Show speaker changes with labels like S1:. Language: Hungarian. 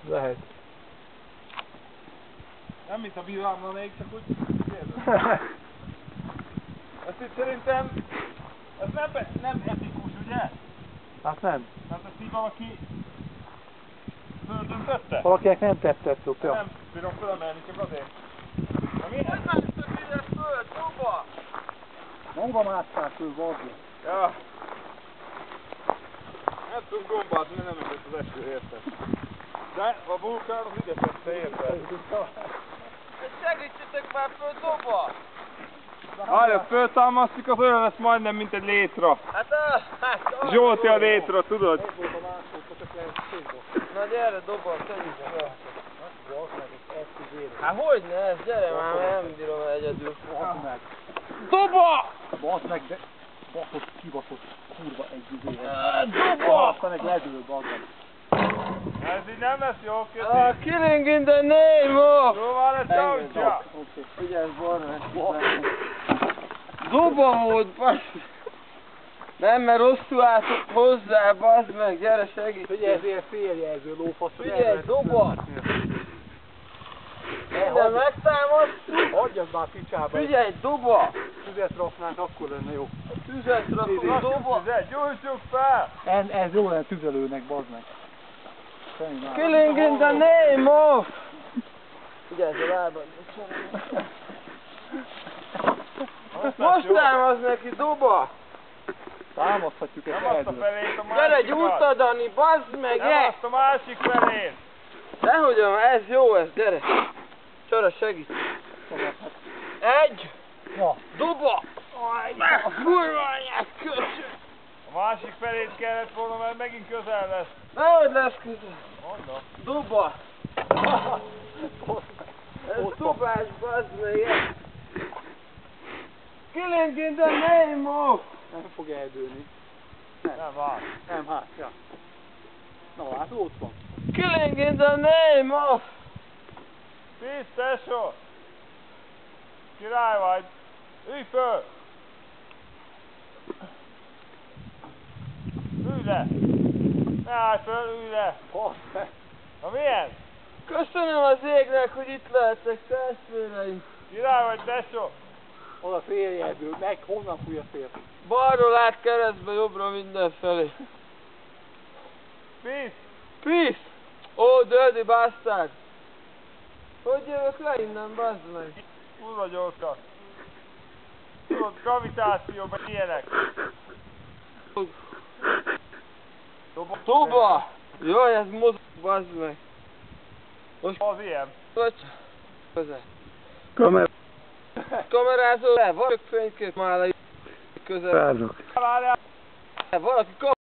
S1: Lehet.
S2: Nem mint a villámlanék, csak úgy kérdez. Ezt itt szerintem, ez nem etikus, ugye?
S1: Hát nem.
S2: Hát ezt így valaki földöntötte?
S1: Valakinek nem tetszett, szokja.
S2: Nem bírom fölemelni, csak azért. Na mi?
S3: Hogy másztok ide föl, Tuba?
S1: Maga másszál föl, vazd.
S2: Ja. Nem tudunk gombázni, mert nem esett az eső, érted? De a vulkán az ügyes este, érted?
S3: Segítsetek már föl, Tuba!
S2: Várja, föltámasztik, az olyan lesz majdnem, mint egy létra. Zsolti a létra, tudod?
S1: Ez volt a másodszor, csak lehet szétból.
S3: Na gyere, Doba, segítsd fel.
S1: Vazd meg, ezt ígérem.
S3: Hát hogyne ez, gyere már, mert nem bírom egyedül.
S1: Vazd meg.
S3: Doba!
S1: Vazd meg, de baszott, kibaszott, kurva egy izéhez.
S3: Doba!
S1: Aztán meg ledül, vazd meg.
S2: Ez így nem lesz jó, köszi.
S3: Killing in the name of...
S2: Szóval lesz autya.
S1: Oké.
S3: Figyelj, Barna, Doba volt, bassz! Nem, mert rosszul álltok hozzá, bazd meg, gyere segíts!
S1: Figyelj, ez ilyen féljelző lófasz.
S3: Figyelj, Doba! Minden megtámadtuk!
S1: Hagyjad már picsába.
S3: Figyelj, Doba!
S1: Tüzet raknánk, akkor lenne jó.
S3: Tüzet rakunk, Doba!
S2: Gyújtsuk fel!
S1: Ez jó lenne tüzelőnek, bazd meg.
S3: Killing in the name of... Figyelj, ez a lábad. Most támasz neki, Doba!
S1: Támaszthatjuk ezt
S2: Nem azt a
S1: eldől.
S2: felét, a
S3: Gyere,
S2: másikat.
S3: gyújtad, Dani, bazd meg,
S2: Nem azt a másik felét.
S3: Dehogyan, ez jó, ez, gyere! Csara, segíts! Egy!
S1: Na.
S3: Doba! Meg kurva anyád, köcsög!
S2: A másik felét kellett volna, mert megint közel lesz.
S3: Nehogy lesz közel!
S2: Mondom.
S3: Doba! Ez dobás, bazd meg! Killing in the name of...
S1: Nem fog eldőlni.
S2: Nem, vár.
S1: Nem, hát, ja. Na, hát ott van.
S3: Killing in the name of...
S2: Tíz, tesó. Király vagy. Ülj föl. Ülj le. Ne állj föl, ülj le.
S1: Basz,
S2: Na milyen?
S3: Köszönöm az égnek, hogy itt lehetek, testvéreim!
S2: Király vagy, tesó.
S1: oda féljelző, meg honnan fúj a szél?
S3: Balról át keresztbe, jobbra mindenfelé.
S2: Peace.
S3: Peace! Ó, dirty bastard! Hogy jövök le innen, bazd meg?
S2: Kurva gyorsan. Tudod, gravitáció, meg ilyenek.
S3: Toba! Jaj, ez mozog, bazd meg! Most
S2: Az ilyen.
S3: vagy közel. Kamerázol le, van fénykép már le közel.
S2: Várjál.
S3: Valaki kap